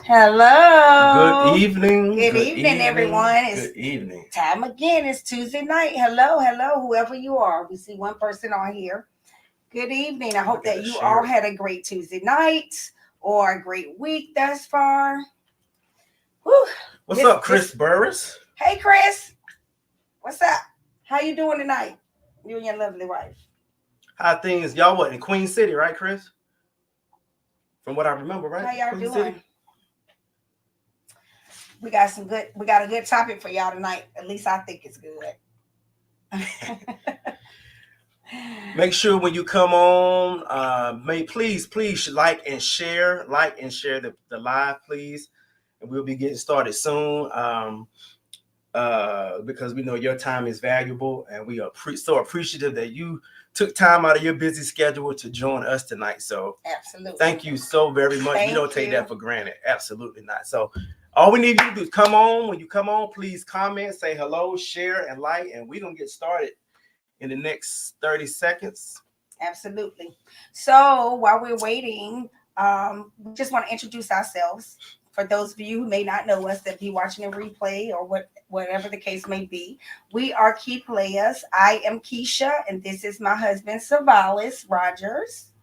Hello. Good evening. Good evening, everyone. Good evening. Time again. It's Tuesday night. Hello, whoever you are. We see one person on here. Good evening. I hope that you all had a great Tuesday night or a great week thus far. Whew. What's up, Chris Burris? Hey, Chris. What's up? How you doing tonight? You and your lovely wife. How things? Y'all what, in Queen City, right, Chris? From what I remember, right? How y'all Queen doing? City? We got a good topic for y'all tonight. At least I think it's good. Make sure when you come on, please like and share the live, please. And we'll be getting started soon. Because we know your time is valuable, and we are so appreciative that you took time out of your busy schedule to join us tonight. So absolutely, thank you so very much. We don't take that for granted. Absolutely not. So all we need you to do is come on. When you come on, please comment, say hello, share, and like, and we're gonna get started in the next 30 seconds. Absolutely. So while we're waiting, we just want to introduce ourselves. For those of you who may not know us, that be watching a replay or whatever the case may be, we are Key Players. I am Keisha, and this is my husband, Savalis Rogers,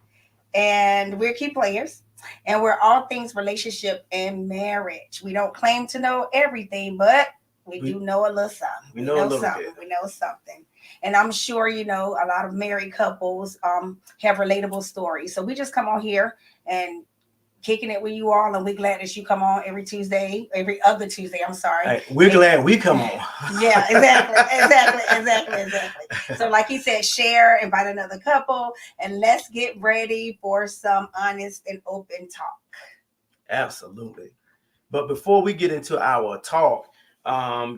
and we're Key Players, and we're all things relationship and marriage. We don't claim to know everything, but we do know a little something. We know a little something. bit. We know something. And I'm sure, a lot of married couples have relatable stories. So we just come on here and kicking it with you all, and we're glad that you come on every other Tuesday. I'm sorry. Hey, we're glad we come on. Yeah, exactly. So like he said, share, invite another couple, and let's get ready for some honest and open talk. Absolutely. But before we get into our talk,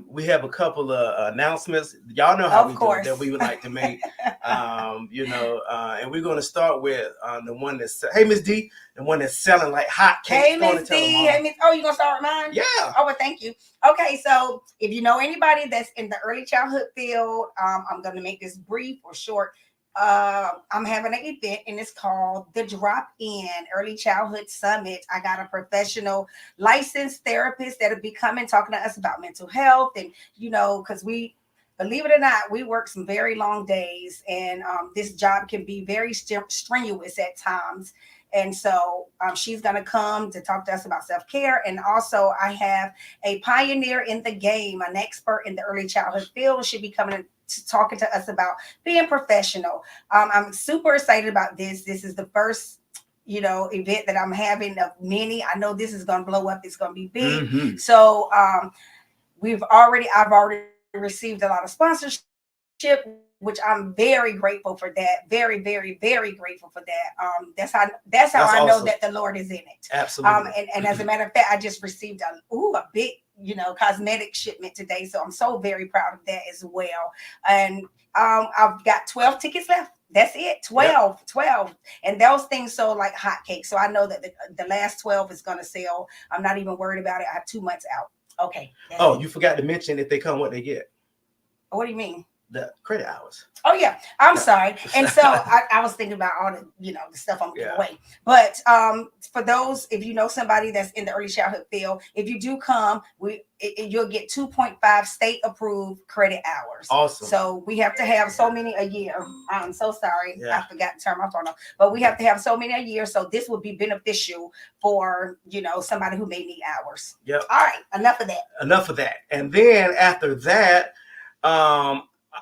we have a couple of announcements. Y'all know how we do it, that we would like to make. And we're going to start with the one that's, hey, Miss D, the one that's selling like hotcakes. Hey, Miss D. Hey, Miss. Oh, you gonna start with mine? Yeah. Oh, well, thank you. Okay, so if you know anybody that's in the early childhood field, I'm gonna make this brief or short. I'm having an event, and it's called the Drop-In Early Childhood Summit. I got a professional licensed therapist that'll be coming talking to us about mental health, and because believe it or not, we work some very long days, and this job can be very strenuous at times. And so she's going to come to talk to us about self-care. And also I have a pioneer in the game, an expert in the early childhood field. She'll be coming to talking to us about being professional. I'm super excited about this. This is the first event that I'm having of many. I know this is going to blow up. It's going to be big. Mm-hmm. So I've already received a lot of sponsorship, which I'm very grateful for that. Very, very, very grateful for that. That's how I know that the Lord is in it. Absolutely. And as a matter of fact, I just received a big, cosmetic shipment today. So I'm so very proud of that as well. And I've got 12 tickets left. That's it. 12. And those things sold like hotcakes. So I know that the last 12 is going to sell. I'm not even worried about it. I have 2 months out. Okay. You forgot to mention if they come, what they get. What do you mean? The credit hours. Oh yeah, I'm sorry. And so I was thinking about all the the stuff I'm giving away. But for those, if you know somebody that's in the early childhood field, if you do come, you'll get 2.5 state approved credit hours. Awesome. So we have to have so many a year. I'm so sorry, I forgot to turn my phone off. But we have to have so many a year. So this would be beneficial for somebody who may need hours. Yep. All right, enough of that. And then after that,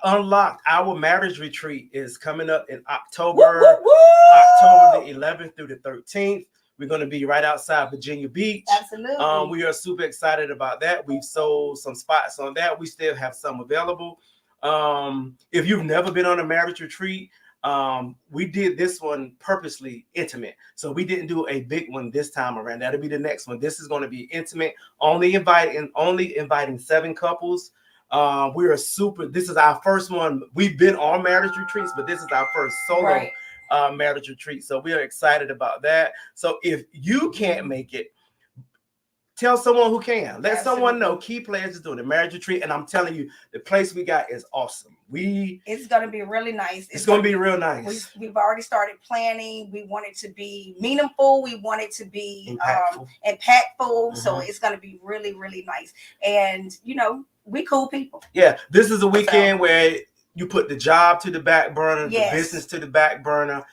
Unlocked, our marriage retreat is coming up in October. October the 11th through the 13th. We're going to be right outside Virginia Beach. Absolutely. We are super excited about that. We've sold some spots on that. We still have some available. If you've never been on a marriage retreat, we did this one purposely intimate. So we didn't do a big one this time around. That'll be the next one. This is going to be intimate, only inviting 7 couples. This is our first one. We've been on marriage retreats, but this is our first solo marriage retreat. So we are excited about that. So if you can't make it, tell someone who can. Let someone know. Key Players is doing a marriage retreat, and I'm telling you, the place we got is awesome. It's going to be really nice. It's going to be real nice. We've already started planning. We want it to be meaningful. We want it to be impactful. So it's going to be really, really nice. And we cool people. Yeah, this is a weekend where you put the job to the back burner, the business to the back burner,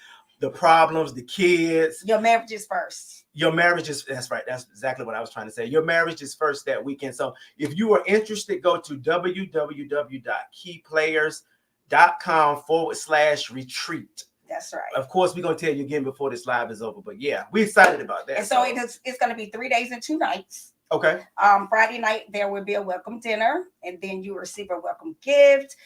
the problems, the kids. Your marriage is first. Your marriage is, that's right. That's exactly what I was trying to say. Your marriage is first that weekend. So if you are interested, go to www.keyplayers.com/retreat. That's right. Of course, we're going to tell you again before this live is over, but yeah, we're excited about that. And so it's going to be 3 days and 2 nights. Okay. Friday night, there will be a welcome dinner, and then you receive a welcome gift.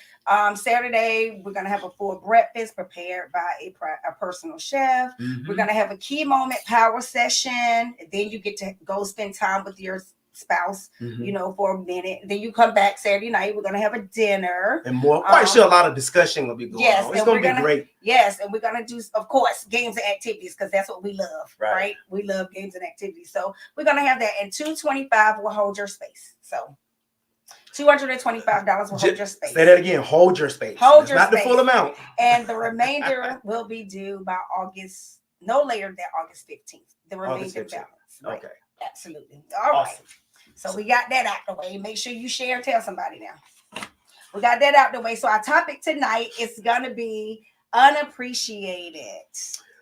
Saturday, we're going to have a full breakfast prepared by a personal chef. We're going to have a key moment power session. And then you get to go spend time with your spouse, for a minute. Then you come back Saturday night. We're going to have a dinner. And more. Quite sure a lot of discussion will be going on. It's going to be great. Yes, and we're going to do, of course, games and activities, because that's what we love, right? We love games and activities. So we're going to have that. And $225 will hold your space. So $225 will hold your space. Say that again. Hold your space. Hold your space. Not the full amount. And the remainder will be due by no later than August 15th. The remainder balance. Right? Okay. Absolutely. All right. So we got that out the way. Make sure you share. Tell somebody now. We got that out the way. So our topic tonight is going to be unappreciated.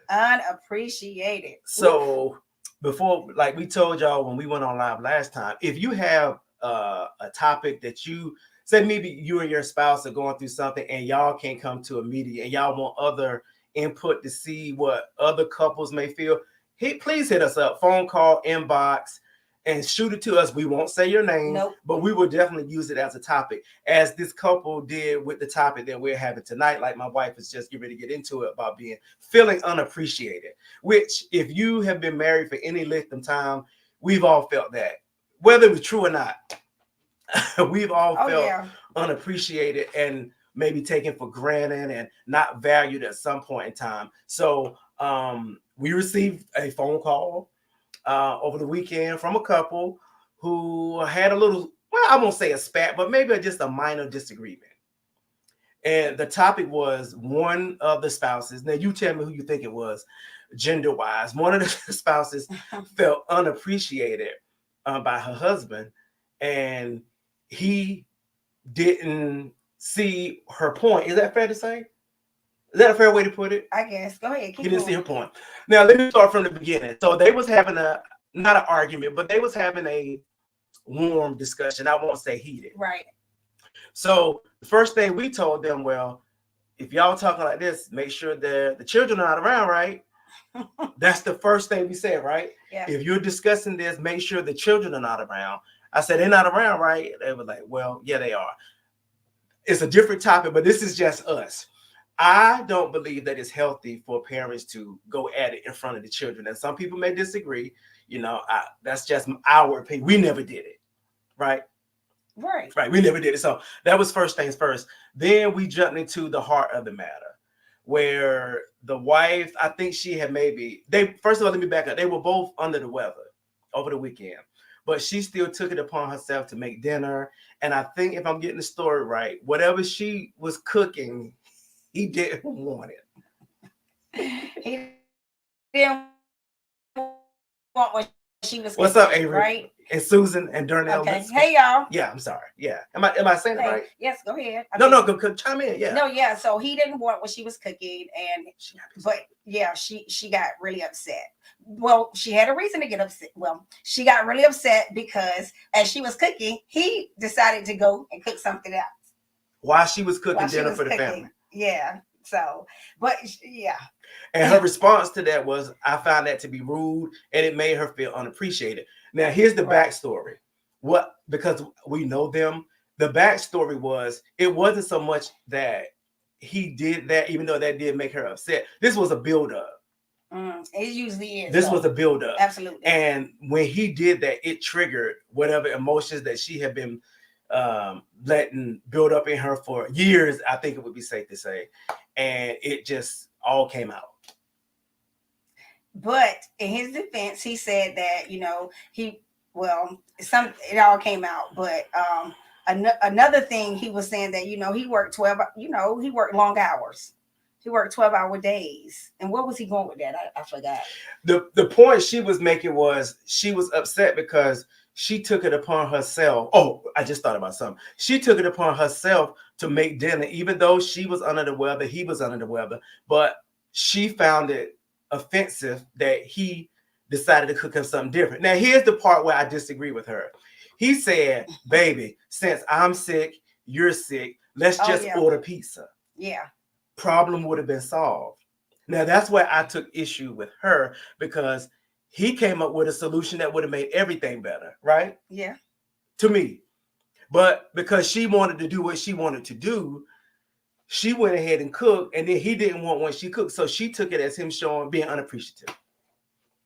Unappreciated. So before, like we told y'all when we went on live last time, if you have a topic that you say, maybe you and your spouse are going through something and y'all can't come to a meeting and y'all want other input to see what other couples may feel, please hit us up, phone call, inbox, and shoot it to us. We won't say your name, but we will definitely use it as a topic, as this couple did with the topic that we're having tonight. Like my wife is just getting ready to get into it about feeling unappreciated, which if you have been married for any length of time, we've all felt that, whether it was true or not. We've all felt unappreciated and maybe taken for granted and not valued at some point in time. So we received a phone call over the weekend from a couple who had a little, well, I won't say a spat, but maybe just a minor disagreement. And the topic was one of the spouses. Now you tell me who you think it was, gender-wise. One of the spouses felt unappreciated by her husband, and he didn't see her point. Is that fair to say? Is that a fair way to put it? I guess. Go ahead. He didn't see her point. Now, let me start from the beginning. So they was having not an argument, but they was having a warm discussion. I won't say heated. Right. So the first thing we told them, well, if y'all talking like this, make sure that the children are not around, right? That's the first thing we said, right? Yeah. If you're discussing this, make sure the children are not around. I said, they're not around, right? They were like, well, yeah, they are. It's a different topic, but this is just us. I don't believe that it's healthy for parents to go at it in front of the children. And some people may disagree. That's just our opinion. We never did it. Right. We never did it. So that was first things first. Then we jumped into the heart of the matter, where the wife, I think she had first of all, let me back up. They were both under the weather over the weekend, but she still took it upon herself to make dinner. And I think if I'm getting the story right, whatever she was cooking, he didn't want it. He didn't want what she was. What's up, Avery? Right? And Susan and Darnell. Okay. Hey, y'all. Yeah, I'm sorry. Yeah. Am I saying it right? Yes, go ahead. No, chime in. Yeah. No, yeah. So he didn't want what she was cooking, she got really upset. Well, she had a reason to get upset. Well, she got really upset because as she was cooking, he decided to go and cook something else. While she was cooking dinner for the family. Yeah. So, but yeah. And her response to that was, I found that to be rude, and it made her feel unappreciated. Now, here's the backstory. Because we know them, the backstory was, it wasn't so much that he did that, even though that did make her upset. This was a buildup. It usually is. This was a buildup. Absolutely. And when he did that, it triggered whatever emotions that she had been letting build up in her for years, I think it would be safe to say. And it just all came out. But in his defense, he said that, it all came out. But another thing, he was saying that, he worked 12, he worked long hours. He worked 12-hour days. And what was he going with that? I forgot. The point she was making was she was upset because she took it upon herself. Oh, I just thought about something. She took it upon herself to make dinner, even though she was under the weather, he was under the weather. But she found it offensive that he decided to cook him something different. Now, here's the part where I disagree with her. He said, baby, since I'm sick, you're sick, let's just order pizza. Yeah. Problem would have been solved. Now, that's where I took issue with her, because he came up with a solution that would have made everything better, right? Yeah. To me. But because she wanted to do what she wanted to do, she went ahead and cooked, and then he didn't want when she cooked. So she took it as him being unappreciative.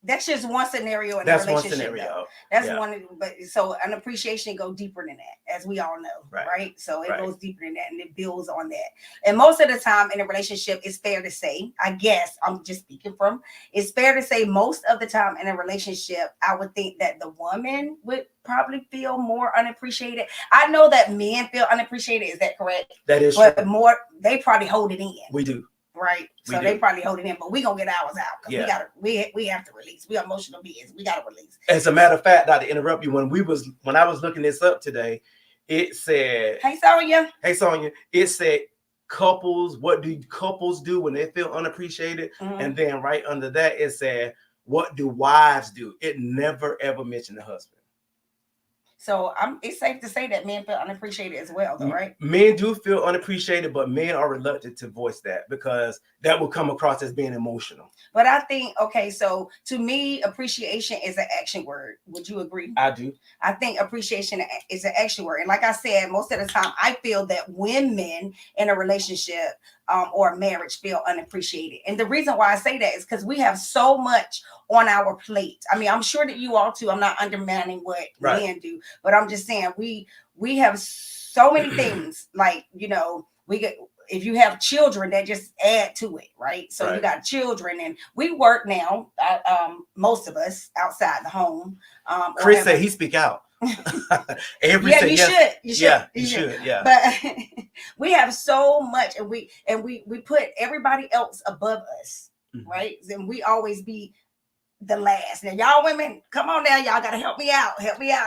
That's just one scenario in a relationship. That's one scenario. That's one, but so an appreciation go deeper than that, as we all know, right? So it goes deeper than that, and it builds on that. And most of the time in a relationship, it's fair to say, I guess I'm just speaking from, it's fair to say most of the time in a relationship, I would think that the woman would probably feel more unappreciated. I know that men feel unappreciated. Is that correct? That is true. But more, they probably hold it in. We do. Right, so they probably hold it in, but we gonna get ours out because we have to release. We are emotional beings. We gotta release. As a matter of fact, not to interrupt you, when I was looking this up today, it said, "Hey Sonia, it said couples. What do couples do when they feel unappreciated?" And then right under that, it said, "What do wives do?" It never ever mentioned the husband. So it's safe to say that men feel unappreciated as well, though, right? Men do feel unappreciated, but men are reluctant to voice that because that will come across as being emotional. But I think, so to me, appreciation is an action word. Would you agree? I do. I think appreciation is an action word. And like I said, most of the time, I feel that women in a relationship or a marriage feel unappreciated. And the reason why I say that is because we have so much on our plate. I mean, I'm sure that you all too. I'm not undermining what men do, but I'm just saying we have so many things. Like, we get, if you have children, that just add to it, right? So you got children, and we work now. Most of us outside the home. Chris said he speak out. You should. You should. Yeah. But we have so much, and we put everybody else above us, right? And we always be the last. Now, y'all women, come on now, y'all gotta help me out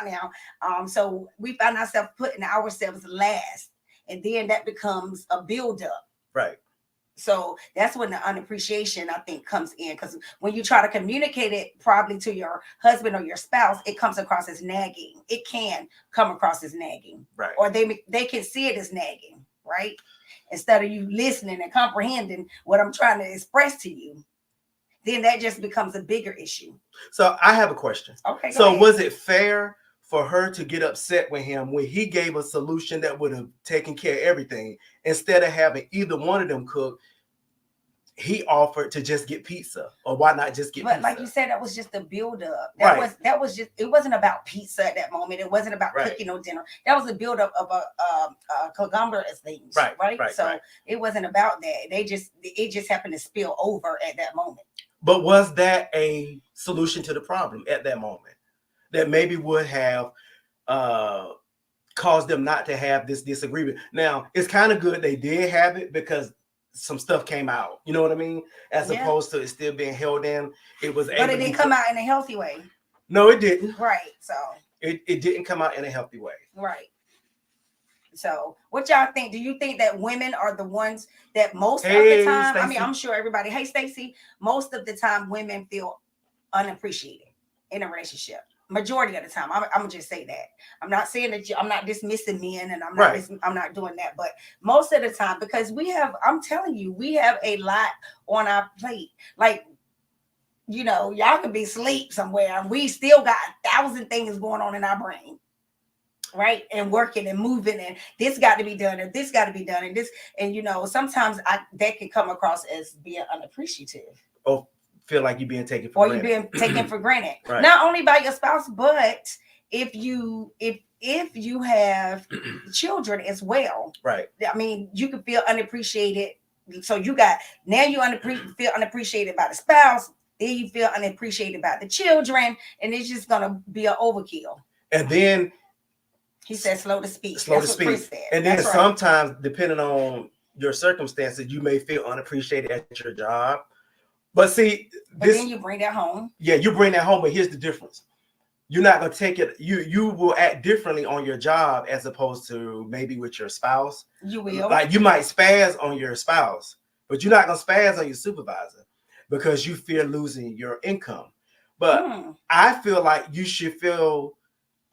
now. So we find ourselves putting ourselves last, and then that becomes a buildup. Right. So that's when the unappreciation, I think, comes in, because when you try to communicate it probably to your husband or your spouse, it comes across as nagging. It can come across as nagging, right? Or they can see it as nagging, right? Instead of you listening and comprehending what I'm trying to express to you, then that just becomes a bigger issue. So I have a question. Okay. So was it fair for her to get upset with him when he gave a solution that would have taken care of everything? Instead of having either one of them cook, he offered to just get pizza. Or why not just get pizza? But like you said, that was just a build-up. That was just, it wasn't about pizza at that moment. It wasn't about cooking no dinner. That was a build-up of a conglomerate of things. Right. So it wasn't about that. It just happened to spill over at that moment. But was that a solution to the problem at that moment that maybe would have caused them not to have this disagreement? Now, it's kind of good they did have it, because some stuff came out. You know what I mean? As opposed to it still being held in. It was, but it didn't come out in a healthy way. No, it didn't. Right. So it didn't come out in a healthy way. Right. So what y'all think? Do you think that women are the ones that most of the time, Stacey. I mean, I'm sure everybody, hey, Stacey, most of the time women feel unappreciated in a relationship. Majority of the time. I'm gonna just say that. I'm not saying that I'm not dismissing men, and I'm not doing that, but most of the time, because I'm telling you, we have a lot on our plate. Like, y'all could be asleep somewhere and we still got 1,000 things going on in our brain. Right, and working and moving, and this got to be done, and this got to be done, and this, and sometimes that can come across as being unappreciative, or feel like you're being taken for or granted. you're being taken for granted, Right. not only by your spouse, but if you have children as well. Right. I mean, you can feel unappreciated. So you feel unappreciated by the spouse, then you feel unappreciated by the children, and it's just gonna be an overkill. And then he said, "Slow to speak." Slow That's to what Chris speak. said. And then That's sometimes, depending on your circumstances, you may feel unappreciated at your job. But see, but then you bring that home. Yeah, you bring that home, but here's the difference. You're not gonna take it. You will act differently on your job as opposed to maybe with your spouse. You will. Like you might spaz on your spouse, but you're not gonna spaz on your supervisor because you fear losing your income. But I feel like you should feel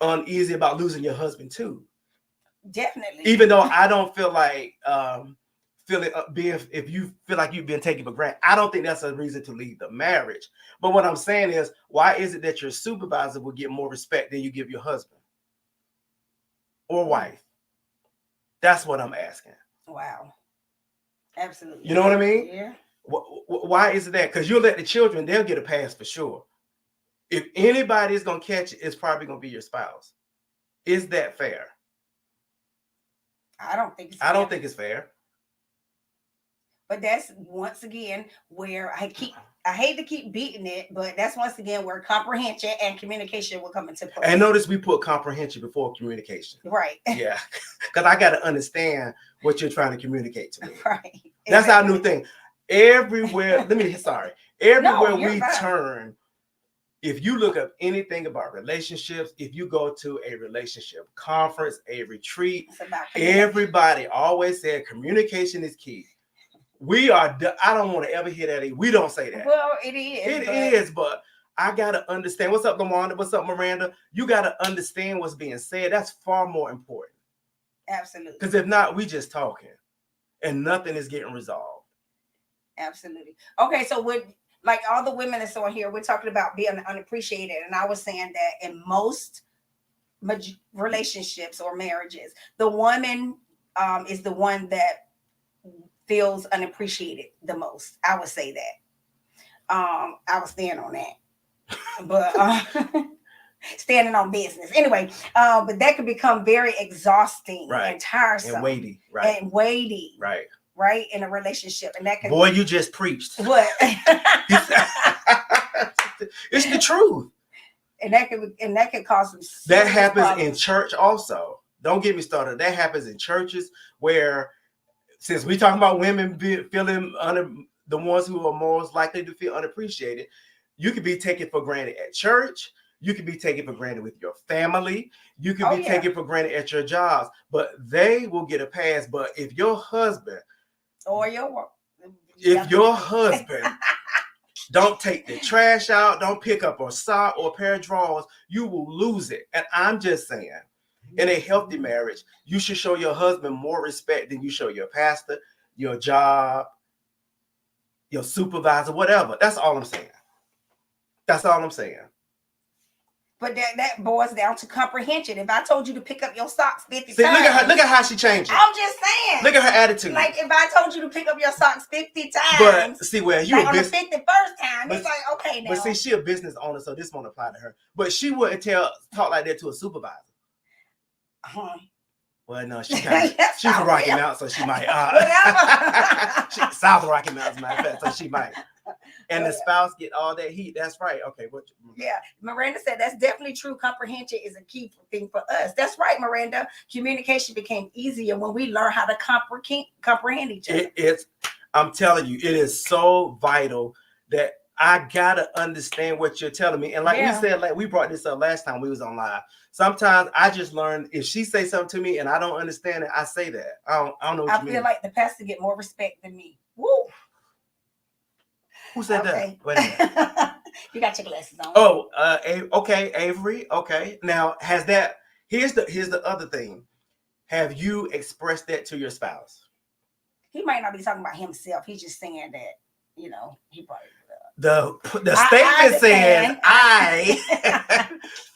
uneasy about losing your husband too. Definitely. Even though I don't feel like if you feel like you've been taken for granted, I don't think that's a reason to leave the marriage. But what I'm saying is, why is it that your supervisor will get more respect than you give your husband or wife? That's what I'm asking. Wow. Absolutely. You know what I mean? Yeah. Why is it that? Because you'll let the children, they'll get a pass for sure. If anybody is going to catch it, it's probably going to be your spouse. Is that fair? I don't think it's fair. I don't think it's fair. But that's once again where I hate to keep beating it, but that's once again where comprehension and communication will come into play. And notice we put comprehension before communication. Right. Yeah. Because I got to understand what you're trying to communicate to me. Right. That's our new thing. Everywhere we turn, if you look up anything about relationships, if you go to a relationship conference, a retreat, everybody always said communication is key. I don't want to ever hear that. We don't say that. Well, it is. But I got to understand. What's up, LaWanda? What's up, Miranda? You got to understand what's being said. That's far more important. Absolutely. Because if not, we just talking and nothing is getting resolved. Absolutely. Okay, so like all the women that's on here, we're talking about being unappreciated. And I was saying that in most relationships or marriages, the woman is the one that feels unappreciated the most. I would say that. I was standing on that. But standing on business. Anyway, but that could become very exhausting and tiresome. And weighty. Right. And weighty. Right. Right, in a relationship. And that can Boy, you just preached. What? It's the truth. And that can cause some that happens problems. In church also. Don't get me started. That happens in churches where, since we talking about women feeling the ones who are most likely to feel unappreciated, you could be taken for granted at church. You could be taken for granted with your family. You could be taken for granted at your jobs. But they will get a pass. But if your husband husband don't take the trash out, don't pick up a sock or a pair of drawers, you will lose it. And I'm just saying, in a healthy marriage, you should show your husband more respect than you show your pastor, your job, your supervisor, whatever. That's all I'm saying. That's all I'm saying. But that boils down to comprehension. If I told you to pick up your socks 50 times. Look at how she changed it. I'm just saying. Look at her attitude. Like if I told you to pick up your socks 50 times. But see, where you like on the 51st time, it's like, okay now. But see, she a business owner, so this won't apply to her. But she wouldn't talk like that to a supervisor. Well, no, she's from Rocky Mountain, so she might. South Rocky Mountain, matter of fact, so she might. And the spouse get all that heat. That's right. Okay. Yeah. Miranda said that's definitely true. Comprehension is a key thing for us. That's right, Miranda. Communication became easier when we learn how to comprehend each other. I'm telling you, it is so vital that I gotta understand what you're telling me. And like we said, like we brought this up last time we was on live. Sometimes I just learn if she say something to me and I don't understand it, I say that. I don't know what you mean. I feel like the pastor get more respect than me. Woo. Who said that? Wait a minute. You got your glasses on. Oh, okay, Avery. Okay. Now, here's the other thing. Have you expressed that to your spouse? He might not be talking about himself. He's just saying that, he probably the statement says, I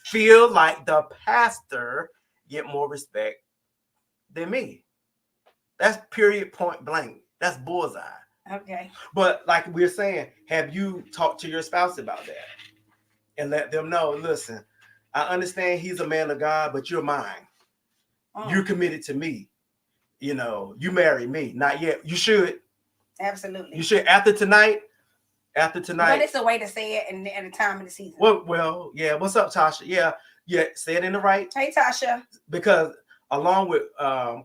feel like the pastor get more respect than me. That's period, point blank. That's bullseye. Okay. But like we're saying, have you talked to your spouse about that and let them know, listen, I understand he's a man of God, but you're mine. You're committed to me. You know, you marry me. Not yet. You should. Absolutely. You should. After tonight. But it's a way to say it in the time of the season. Well, yeah. What's up, Tasha? Yeah. Say it in the right. Hey, Tasha. Because along with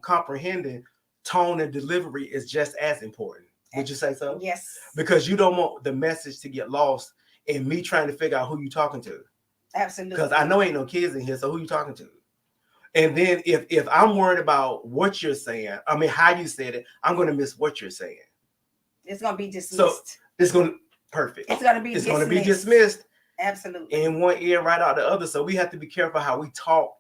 comprehending, tone and delivery is just as important. Would you say so? Yes. Because you don't want the message to get lost in me trying to figure out who you talking to. Absolutely. Because I know ain't no kids in here, so who you talking to? And then if I'm worried about what you're saying, I mean how you said it, I'm going to miss what you're saying. It's going to be dismissed. So it's going to perfect. It's going to be dismissed. It's going to be dismissed. Absolutely. In one ear, right out the other. So we have to be careful how we talk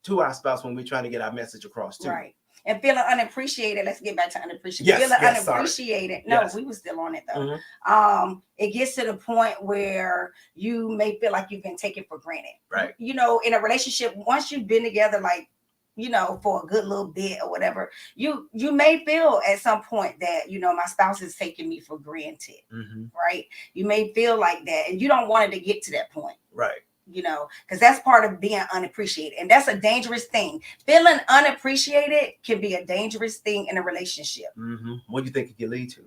to our spouse when we're trying to get our message across too. Right. And feeling unappreciated. Let's get back to unappreciated. Yes, feeling yes, unappreciated. Sorry. No, yes. We were still on it though. Mm-hmm. It gets to the point where you may feel like you've been taken for granted. Right. You know, in a relationship, once you've been together, like, you know, for a good little bit or whatever, you may feel at some point that, you know, my spouse is taking me for granted. Mm-hmm. Right. You may feel like that, and you don't want it to get to that point. Right. You know, because that's part of being unappreciated. And that's a dangerous thing. Feeling unappreciated can be a dangerous thing in a relationship. Mm-hmm. What do you think it can lead to?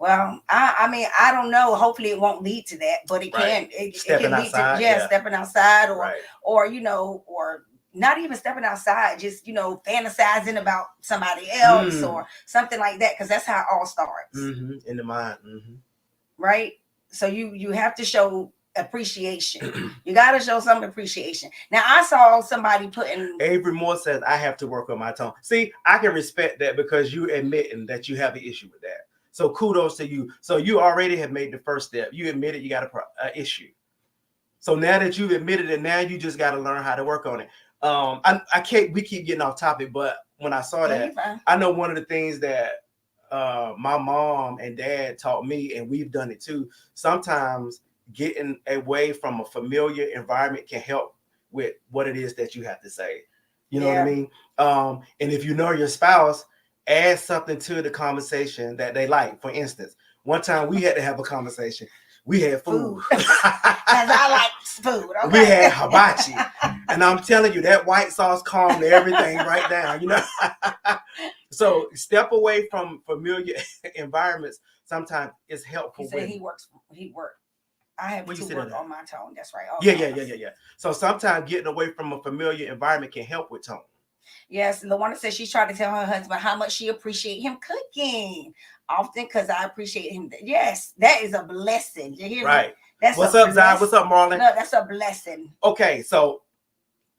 Well, I mean, I don't know. Hopefully it won't lead to that, but it can. It can lead to stepping outside or, you know, or not even stepping outside, just, you know, fantasizing about somebody else or something like that. Because that's how it all starts. Mm-hmm. In the mind. Mm-hmm. Right. So you have to show appreciation. You got to show some appreciation. Now, I saw somebody putting Avery Moore says I have to work on my tone. See, I can respect that because you admitting that you have an issue with that. So kudos to you. So you already have made the first step. You admitted you got an issue. So now that you've admitted it, now you just got to learn how to work on it. We keep getting off topic, but when I saw that, I know one of the things that my mom and dad taught me, and we've done it too. Sometimes getting away from a familiar environment can help with what it is that you have to say. You know what I mean? And if you know your spouse, add something to the conversation that they like. For instance, one time we had to have a conversation. We had food. Because I like food. Okay? We had hibachi. And I'm telling you, that white sauce calmed everything right down, you know? So step away from familiar environments. Sometimes it's helpful. He said he worked. I have to work on my tone. That's right. Yeah. So sometimes getting away from a familiar environment can help with tone. Yes, and LaWanda says she's trying to tell her husband how much she appreciates him cooking. Often because I appreciate him. Yes, that is a blessing. You hear me? That's What's up, Zai? What's up, Marlon? No, that's a blessing. Okay, so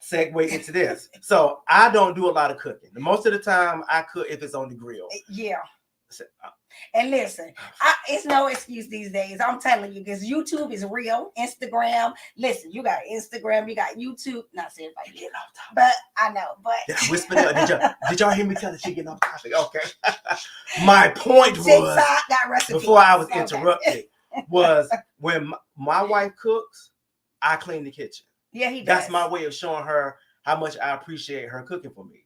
segue into this. So I don't do a lot of cooking. Most of the time I cook if it's on the grill. Yeah. And listen, it's no excuse these days. I'm telling you, because YouTube is real. Instagram. Listen, you got Instagram, you got YouTube. Not saying if I get off topic, but I know. But did I whisper that? Did y'all hear me tell her she getting off topic? Okay. My point was before I was interrupted was when my wife cooks, I clean the kitchen. Yeah, he does. That's my way of showing her how much I appreciate her cooking for me.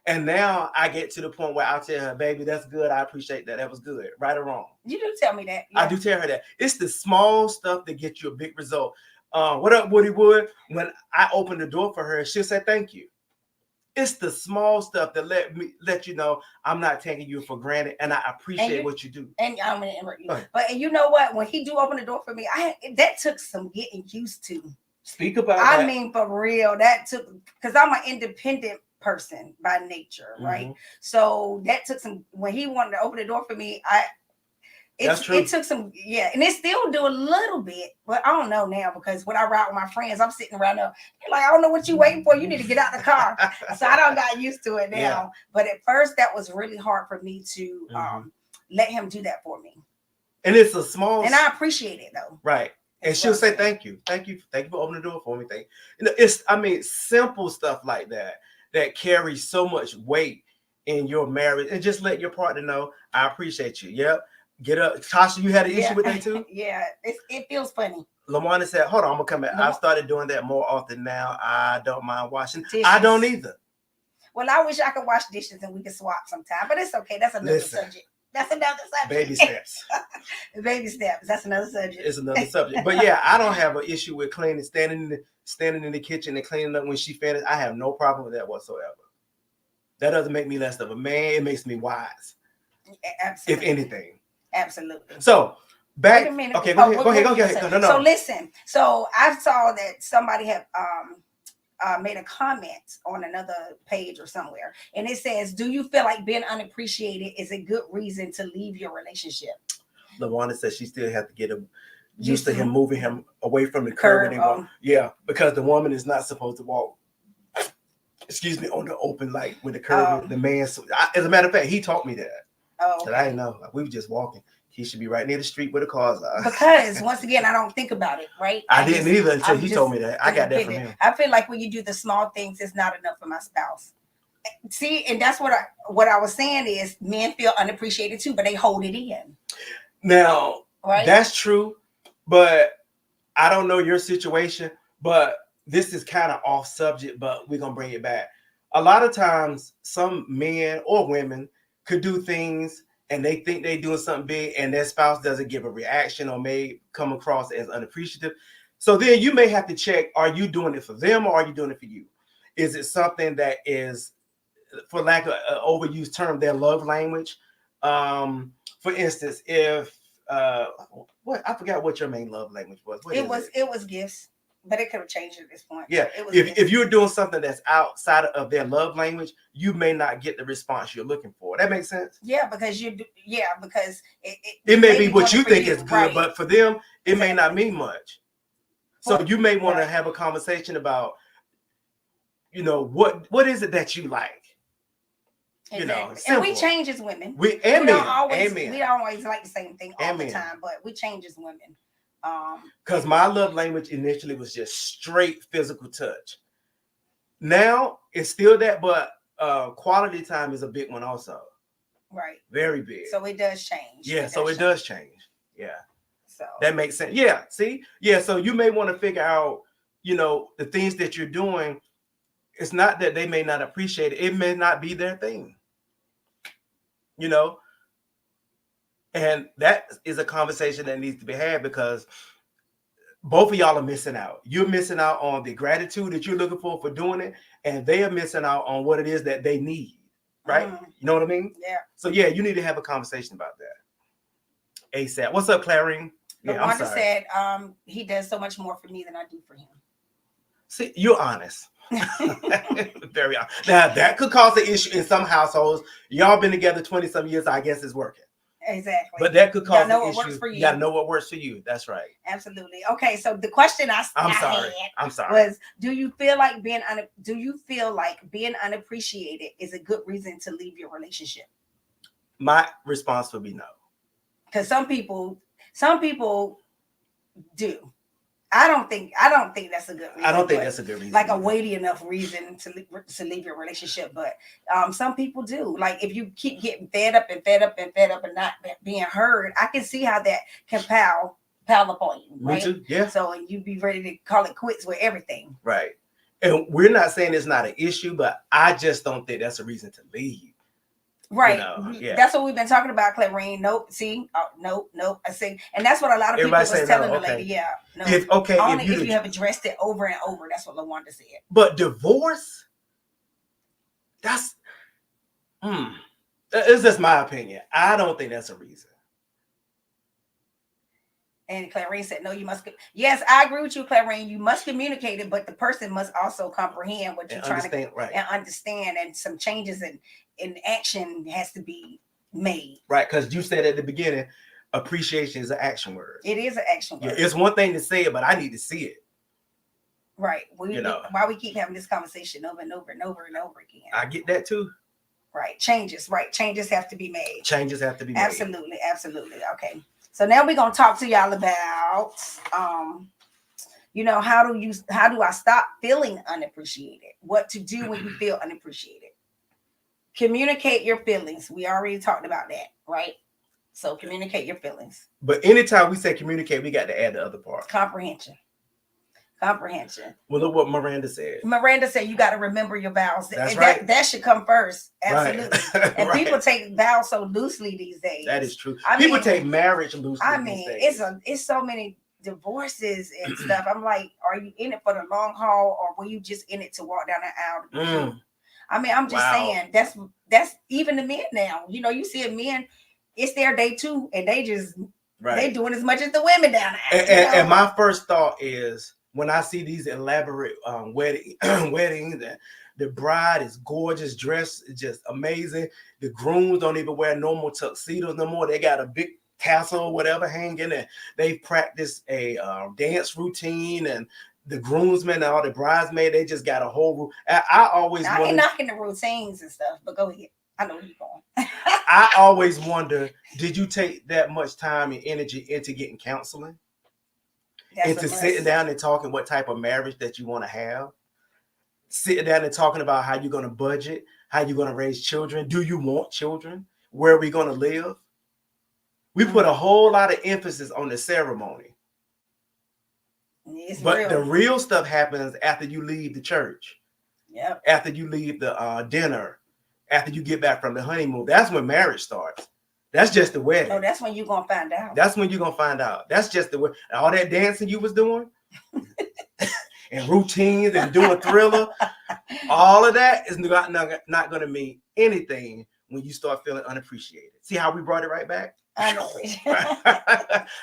And now I get to the point where I'll tell her, baby, that's good. I appreciate that. That was good. Right or wrong? You do tell me that. Yeah. I do tell her that. It's the small stuff that gets you a big result. What up, Woody Wood? When I open the door for her, she'll say thank you. It's the small stuff that let you know I'm not taking you for granted and I appreciate what you do. And I'm going to interrupt you. But you know what? When he do open the door for me, that took some getting used to. Speak about that. I mean, for real, that took, because I'm an independent person by nature, right? So that took some, when he wanted to open the door for me, it took some, and it still do a little bit, but I don't know now, because when I ride with my friends, I'm sitting around there, they're like, I don't know what you waiting for, you need to get out the car. So I don't got used to it now, but at first that was really hard for me to let him do that for me. And it's a small, and I appreciate it though. Right. And she'll say, thank you for opening the door for me. It's simple stuff like that carries so much weight in your marriage. And just let your partner know, I appreciate you. Yep. Get up. Tasha, you had an issue with that too? Yeah. It feels funny. LaWanda said, hold on, I'm gonna come back. I've started doing that more often now. I don't mind washing. Dishes. I don't either. Well, I wish I could wash dishes and we could swap sometime, but it's okay. That's another subject. That's another subject. Baby steps. Baby steps. That's another subject. It's another subject. But yeah, I don't have an issue with cleaning, standing in the kitchen and cleaning up when she finished. I have no problem with that whatsoever. That doesn't make me less of a man. It makes me wise. Absolutely. If anything. Absolutely. So back. Wait a minute. Okay, go ahead. No. So listen. So I saw that somebody had made a comment on another page or somewhere, and it says, "Do you feel like being unappreciated is a good reason to leave your relationship?" LaWanda says she still has to get used to him moving him away from the curb. Yeah, because the woman is not supposed to walk. Excuse me, on the open, like with the curb. The man. As a matter of fact, he taught me that. Oh, that I didn't know. We were just walking. He should be right near the street where the cars are. Because once again, I don't think about it, right? I didn't either until he told me that. I got that from him. I feel like when you do the small things, it's not enough for my spouse. See, and that's what I was saying is men feel unappreciated too, but they hold it in. Now, that's true, but I don't know your situation, but this is kind of off subject, but we're going to bring it back. A lot of times, some men or women could do things and they think they're doing something big and their spouse doesn't give a reaction or may come across as unappreciative. So then you may have to check, are you doing it for them or are you doing it for you? Is it something that is, for lack of an overused term, their love language? For instance, if I forgot what your main love language was. It was gifts. But it could have changed at this point. Yeah, if you're doing something that's outside of their love language, you may not get the response you're looking for. That makes sense? Yeah, because it may be what you think is good, but for them, it may not mean much. So you may want to have a conversation about, what is it that you like? Exactly. And we change as women. We don't always like the same thing all the time, but we change as women. Because my love language initially was just straight physical touch. Now it's still that, but quality time is a big one also. Right. Very big. So it does change. Yeah, it does change. Yeah. So that makes sense. Yeah. See? Yeah. So you may want to figure out, the things that you're doing. It's not that they may not appreciate it. It may not be their thing. And that is a conversation that needs to be had because both of y'all are missing out. You're missing out on the gratitude that you're looking for doing it, and they are missing out on what it is that they need, right? You know what I mean? Yeah. So yeah, you need to have a conversation about that. ASAP. What's up, Clarine? Yeah, Wanda said he does so much more for me than I do for him. See, you're honest. Very honest. Now that could cause an issue in some households. Y'all been together 20-some years, I guess it's working. Exactly. But that could cause an issue. You gotta know what works for you. That's right. Absolutely. Okay, so the question I'm sorry. was, do you feel like being unappreciated is a good reason to leave your relationship? My response would be no. Because some people do. I don't think that's a good reason. I don't think that's a good reason. Like a weighty enough reason to leave your relationship. But some people do. Like if you keep getting fed up and not being heard, I can see how that can pile upon you. Right? Me too. Yeah. So you'd be ready to call it quits with everything. Right. And we're not saying it's not an issue, but I just don't think that's a reason to leave. Right. That's what we've been talking about, Clarine. Nope. See? Nope. I see. And that's what a lot of people was telling the lady. Yeah. No. Only if you have addressed it over and over. That's what LaWanda said. But divorce, that's just my opinion. I don't think that's a reason. And Clarine said, no, you must. Yes, I agree with you, Clarine. You must communicate it, but the person must also comprehend what you're trying to and understand. And some changes in action has to be made. Right, because you said at the beginning, appreciation is an action word. It is an action word. Yeah, it's one thing to say it, but I need to see it. Right. Why we keep having this conversation over and over and over and over again. I get that too. Right. Changes. Right. Changes have to be made. Absolutely. Absolutely. Okay. So now we're gonna talk to y'all about how do I stop feeling unappreciated? What to do when you feel unappreciated? Communicate your feelings. We already talked about that, right? So communicate your feelings. But anytime we say communicate, we got to add the other part. Comprehension. Well, look what Miranda said. Miranda said you got to remember your vows. That's right. That should come first. Absolutely. Right. And right. people take vows so loosely these days. That is true. People take marriage loosely these days. It's so many divorces and stuff. I'm like, are you in it for the long haul, or were you just in it to walk down the aisle? I mean, I'm just saying that's even the men now. You know, you see men, it's their day too, and they just they doing as much as the women down there. And my first thought is when I see these elaborate weddings, the bride is gorgeous, dressed just amazing. The grooms don't even wear normal tuxedos no more. They got a big tassel or whatever hanging, and they practice a dance routine, and the groomsmen and all the bridesmaids, they just got a whole I ain't knocking the routines and stuff, but go ahead. I know where you're going. I always wonder, did you take that much time and energy into getting counseling? Into sitting down and talking what type of marriage that you want to have? Sitting down and talking about how you're going to budget, how you're going to raise children. Do you want children? Where are we going to live? We put a whole lot of emphasis on the ceremony. But the real stuff happens after you leave the church. Yep. After you leave the dinner. After you get back from the honeymoon. That's when marriage starts. That's just the wedding. Oh, that's when you're going to find out. That's when you're going to find out. That's just the way. All that dancing you was doing and routines and doing Thriller, all of that is not going to mean anything when you start feeling unappreciated. See how we brought it right back?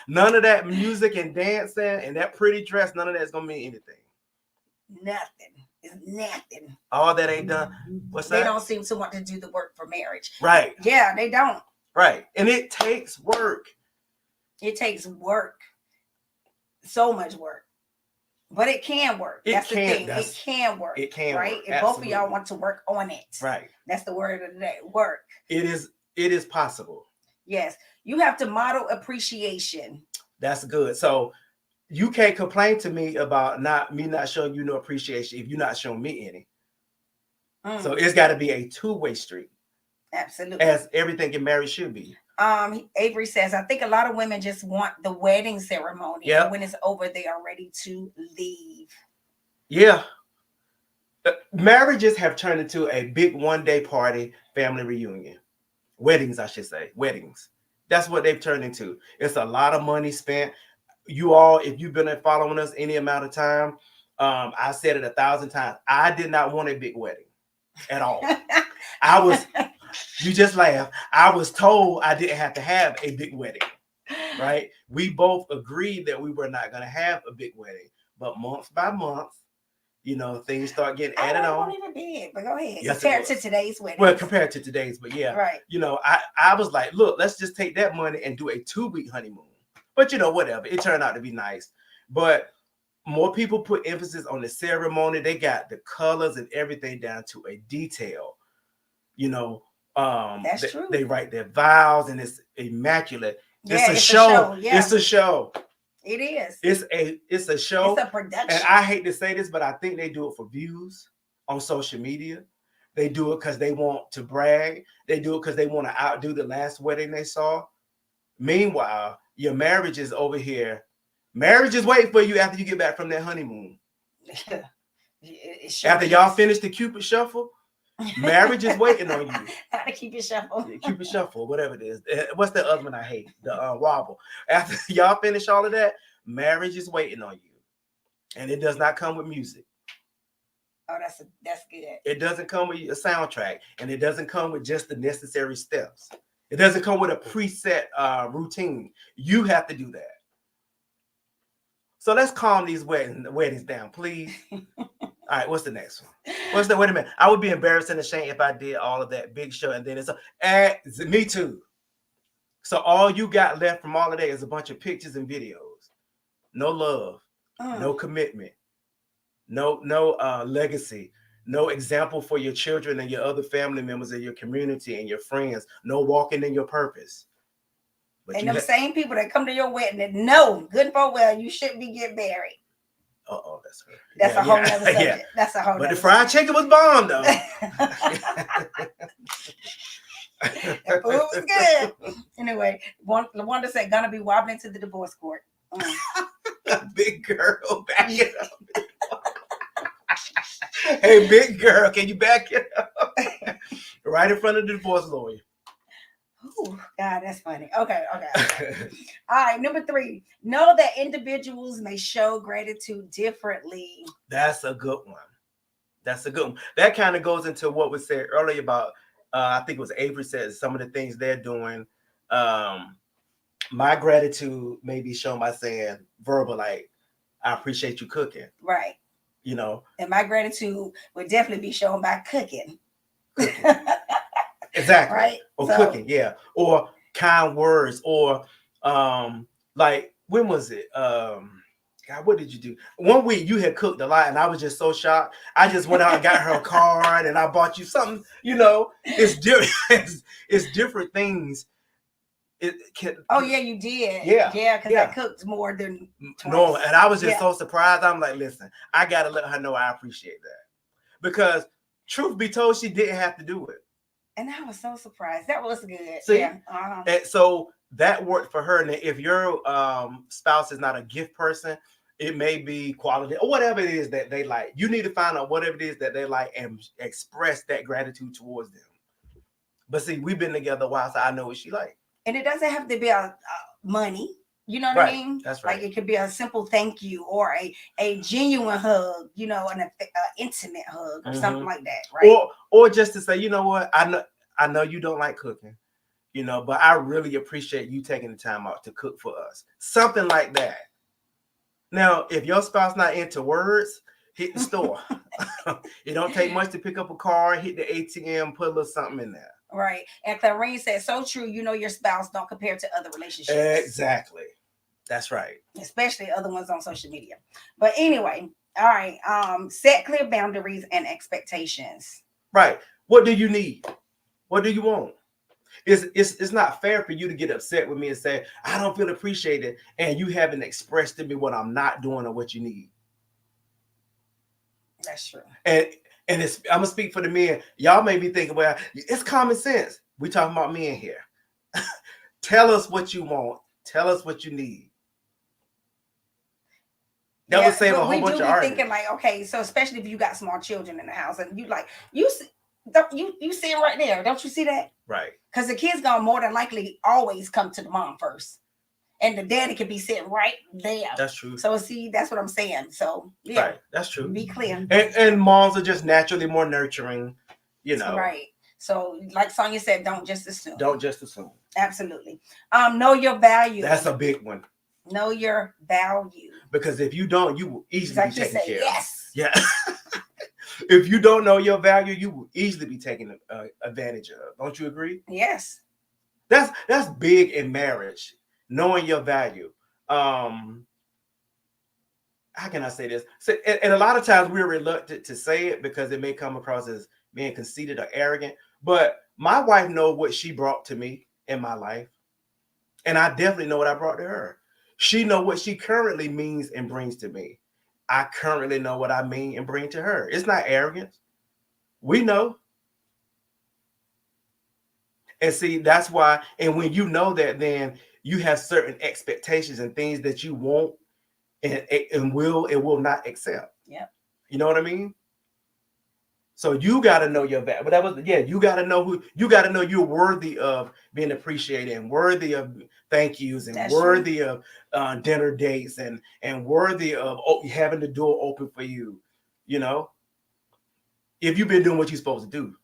None of that music and dancing and that pretty dress, none of that is going to mean anything. Nothing. It's nothing. All that ain't done. What's that? They don't seem to want to do the work for marriage. Right. Yeah, they don't. Right. And it takes work. It takes work. So much work. But it can work. That's the thing. It can work. It can right? work. If both of y'all want to work on it. Right. That's the word of the day. Work. It is possible. Yes. You have to model appreciation. That's good. So you can't complain to me about not showing you no appreciation if you're not showing me any. So it's got to be a two-way street. Absolutely. As everything in marriage should be. Avery says, I think a lot of women just want the wedding ceremony. Yeah. And when it's over, they are ready to leave. Yeah. Marriages have turned into a big one-day party family reunion. Weddings, I should say. Weddings. That's what they've turned into. It's a lot of money spent. You all, if you've been following us any amount of time, I said it 1,000 times. I did not want a big wedding at all. You just laugh. I was told I didn't have to have a big wedding, right? We both agreed that we were not going to have a big wedding, but month by month, things start getting added on. I don't big, but go ahead. Yes, compared to today's wedding. Well, compared to today's, but yeah. Right. I was like, look, let's just take that money and do a 2-week honeymoon. But whatever. It turned out to be nice. But more people put emphasis on the ceremony. They got the colors and everything down to a detail. That's true. They write their vows and it's immaculate. Yeah, it's a show. Yeah. It's a show. It is. It's a show. It's a production. And I hate to say this, but I think they do it for views on social media. They do it because they want to brag. They do it because they want to outdo the last wedding they saw. Meanwhile, your marriage is over here. Marriage is waiting for you after you get back from that honeymoon. After y'all finish the Cupid shuffle, marriage is waiting on you. How to keep it shuffle. Cupid shuffle, whatever it is. What's the other one I hate? The wobble. After y'all finish all of that, marriage is waiting on you. And it does not come with music. Oh, that's good. It doesn't come with a soundtrack. And it doesn't come with just the necessary steps. It doesn't come with a preset routine. You have to do that. So let's calm these weddings down, please. All right, what's the next one? Wait a minute. I would be embarrassed and ashamed if I did all of that big show and then it's me too. So all you got left from all of that is a bunch of pictures and videos. No love, no commitment, no legacy, no example for your children and your other family members and your community and your friends, no walking in your purpose. But and them same people that come to your wedding that know good and full well you shouldn't be getting married. That's her. That's a whole nother subject. Yeah. That's a whole But the fried chicken was bomb though. The food was good. Anyway, LaWanda said, gonna be wobbling to the divorce court. Big girl, back it up. Hey, big girl, can you back it up? Right in front of the divorce lawyer. Oh, God, that's funny. Okay. All right, number 3. Know that individuals may show gratitude differently. That's a good one. That kind of goes into what was said earlier about, I think it was Avery said some of the things they're doing. My gratitude may be shown by saying verbal, like, I appreciate you cooking. Right. You know. And my gratitude would definitely be shown by cooking. Exactly. Right. Or cooking, yeah. Or kind words, or like, when was it? God, what did you do? One week you had cooked a lot, and I was just so shocked. I just went out and got her a card, and I bought you something. You know, it's different. It's different things. It can. Oh yeah, you did. Yeah, because I cooked more than twice. No, and I was just so surprised. I'm like, listen, I gotta let her know I appreciate that, because truth be told, she didn't have to do it. And I was so surprised. That was good. See? Yeah. And so that worked for her. And if your spouse is not a gift person, it may be quality or whatever it is that they like. You need to find out whatever it is that they like and express that gratitude towards them. But see, we've been together a while, so I know what she like. And it doesn't have to be a money. You know what I mean? That's right. Like it could be a simple thank you or a genuine hug, you know, an intimate hug or something like that, right? Or just to say, you know what, I know you don't like cooking, you know, but I really appreciate you taking the time out to cook for us. Something like that. Now, if your spouse not into words, hit the store. It don't take much to pick up a card, hit the ATM, put a little something in there. Right. And Clarine said, so true. You know, your spouse don't compare to other relationships. Exactly. That's right. Especially other ones on social media. But anyway, all right. Set clear boundaries and expectations. Right. What do you need? What do you want? It's not fair for you to get upset with me and say, I don't feel appreciated, and you haven't expressed to me what I'm not doing or what you need. That's true. And I'm gonna speak for the men. Y'all may be thinking, well, it's common sense. We talking about men here. Tell us what you want. Tell us what you need. That would save a whole bunch of arguments. Thinking like, okay, so especially if you got small children in the house and you like you see it right there, don't you see that? Right. Because the kids gonna more than likely always come to the mom first. And the daddy could be sitting right there. That's true. So see, that's what I'm saying. So yeah, right. That's true. Be clear. And moms are just naturally more nurturing, you know. Right. So like Sonia said, don't just assume. Don't just assume. Absolutely. Know your value. That's a big one. Know your value. Because if you don't, you will easily be taken care of. Yes. Yeah. If you don't know your value, you will easily be taken advantage of. Don't you agree? Yes. That's big in marriage. Knowing your value. How can I say this? So, and a lot of times we're reluctant to say it because it may come across as being conceited or arrogant. But my wife knows what she brought to me in my life. And I definitely know what I brought to her. She knows what she currently means and brings to me. I currently know what I mean and bring to her. It's not arrogance. We know. And see, that's why, and when you know that, then you have certain expectations and things that you want and will not accept. Yeah. You know what I mean? So you got to know your value. But you got to know you're worthy of being appreciated and worthy of thank yous and that's worthy true. Of dinner dates and worthy of having the door open for you, you know, if you've been doing what you're supposed to do.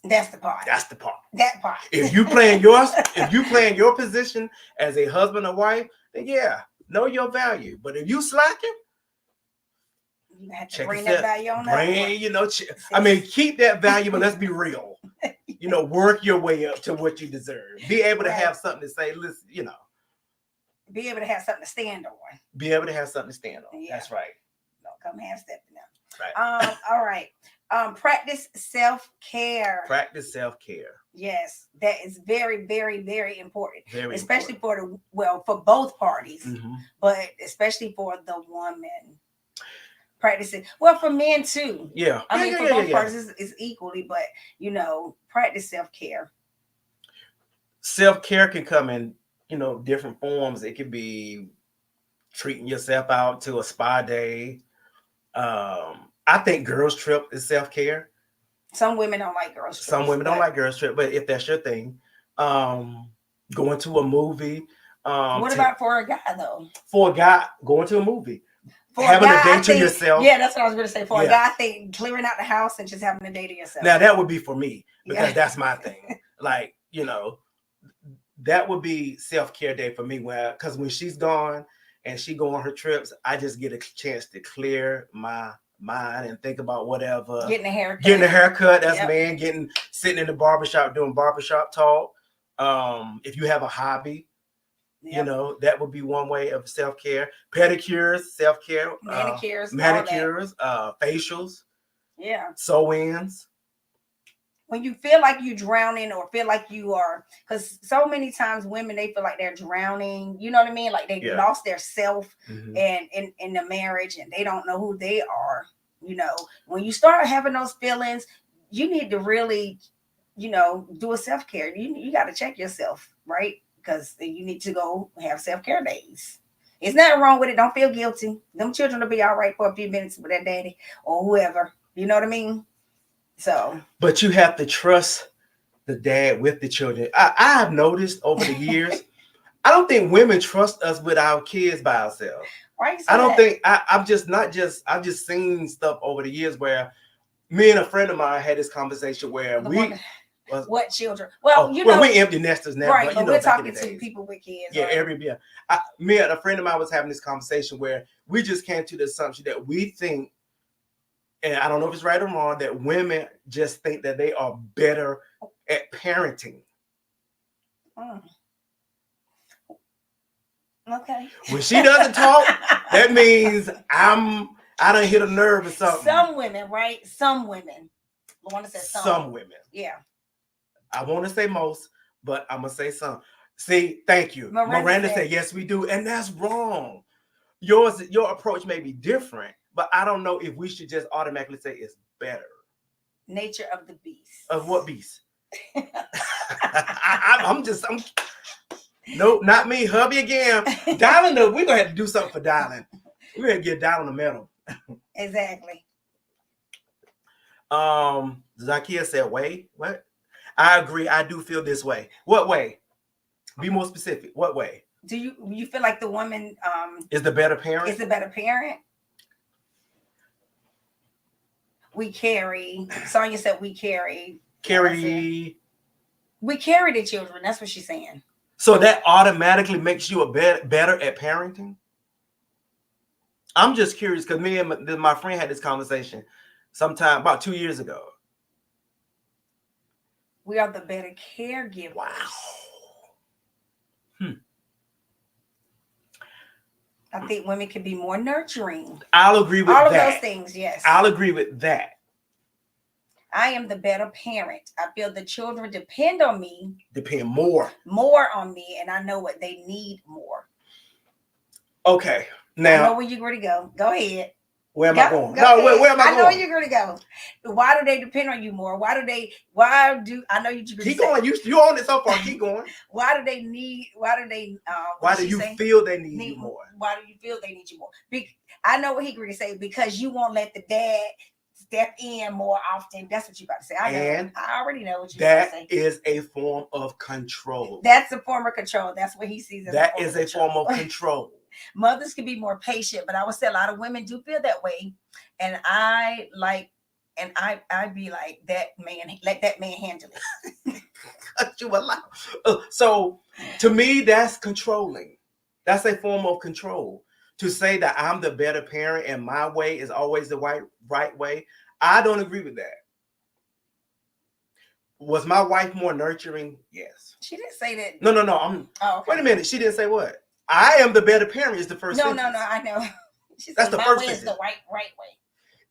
That's the part. That part. If you playing your position as a husband or wife, then yeah, know your value. But if you slacking, you have to bring that value on that. Keep that value, but let's be real. You know, work your way up to what you deserve. Be able to have something to say. Listen, you know. Be able to have something to stand on. Yeah. That's right. Don't come half stepping now. Right. All right. Practice self-care. Yes, that is very, very, very important. Especially important. For both parties, but especially for the woman. Practicing for men too. Yeah. For both parties is equally, but you know, practice self-care. Self-care can come in different forms. It could be treating yourself out to a spa day. I think girls trip is self-care. Some women don't like girls trips. Some women don't like girls trip, but if that's your thing, going to a movie. What about for a guy though? For a guy, going to a movie. For having a guy, a day to yourself. Yeah, that's what I was going to say. For a guy, I think clearing out the house and just having a day to yourself. Now that would be for me because that's my thing. Like, that would be self-care day for me. Because when she's gone and she go on her trips, I just get a chance to clear my mind and think about whatever. Getting a haircut. That's man sitting in the barbershop doing barbershop talk. If you have a hobby, that would be one way of self-care. Pedicures, self-care, manicures, facials, sew-ins. When you feel like you're drowning or feel like you are, because so many times women, they feel like they're drowning, you know what I mean? Like they lost their self and in the marriage and they don't know who they are. When you start having those feelings, you need to really, do a self-care. You got to check yourself, right? Because you need to go have self-care days. There's nothing wrong with it. Don't feel guilty. Them children will be all right for a few minutes with their daddy or whoever. You know what I mean? So, but you have to trust the dad with the children. I have noticed over the years, I don't think women trust us with our kids by ourselves. Right? I don't think I've just seen stuff over the years where me and a friend of mine had this conversation where what children? Well, we empty nesters now, right? But we're talking to people with kids. Yeah, right? Me and a friend of mine was having this conversation where we just came to the assumption that we think, and I don't know if it's right or wrong, that women just think that they are better at parenting. Okay. When she doesn't talk, that means I done hit a nerve or something. Some women, right? Some women. I want to say some women. Yeah. I want to say most, but I'm gonna say some. See, thank you. Miranda said yes, we do, and that's wrong. Your approach may be different, but I don't know if we should just automatically say it's better. Nature of the beast. Of what beast? I'm nope, not me. Hubby again. Dylan, we're gonna have to do something for Dylan. We're gonna get Dylan a medal. Exactly. Zakia said, wait, what? I agree. I do feel this way. What way? Be more specific. What way? Do you feel like the woman is the better parent? Is the better parent? We carry. Sonia said we carry. We carry the children. That's what she's saying. So that automatically makes you better at parenting? I'm just curious because me and my friend had this conversation sometime about 2 years ago. We are the better caregivers. Wow. I think women can be more nurturing. I'll agree with that. All of those things, yes. I'll agree with that. I am the better parent. I feel the children depend on me. Depend more on me, and I know what they need more. Okay. Now, I know where you're going to go. Go ahead. Where am I going? Where am I going? I know you're going to go. Why do they depend on you more? I know you're keep going. You own it so far. Keep going. Why do you feel they need you more? Why do you feel they need you more? I know what he going to say, because you won't let the dad step in more often. That's what you about to say. I already know what you're about to say. That is a form of control. That's a form of control. That's what he sees as a form of control. Mothers can be more patient, but I would say a lot of women do feel that way. And I'd be like, that man, let that man handle it. Cut you a lot. So to me, that's controlling. That's a form of control. To say that I'm the better parent and my way is always the right way, I don't agree with that. Was my wife more nurturing? Yes. She didn't say that. No. Okay. Wait a minute. She didn't say what? I am the better parent is the first sentence. No, I know. That's the first sentence. Is the right way.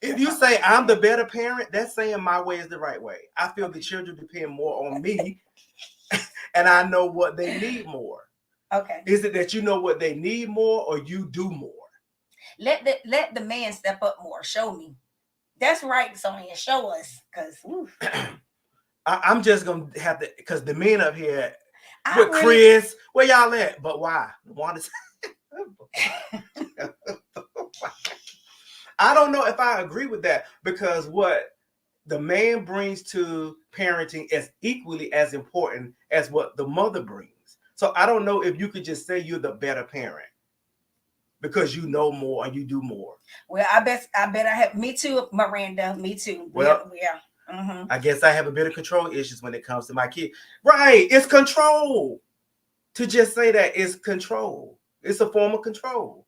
If you say I'm the better parent, that's saying my way is the right way. I feel the children depend more on me and I know what they need more. Okay. Is it that you know what they need more or you do more? Let the man step up more. Show me. That's right, Sonia. Show us. Because I'm just going to have to, because the men up here, with Chris. Where y'all at? But why? I don't know if I agree with that, because what the man brings to parenting is equally as important as what the mother brings. So I don't know if you could just say you're the better parent because you know more and you do more. Well, I bet I have. Me too, Miranda. Me too. Well, yeah. Mm-hmm. I guess I have a bit of control issues when it comes to my kid. Right. It's control. To just say that is control. It's a form of control.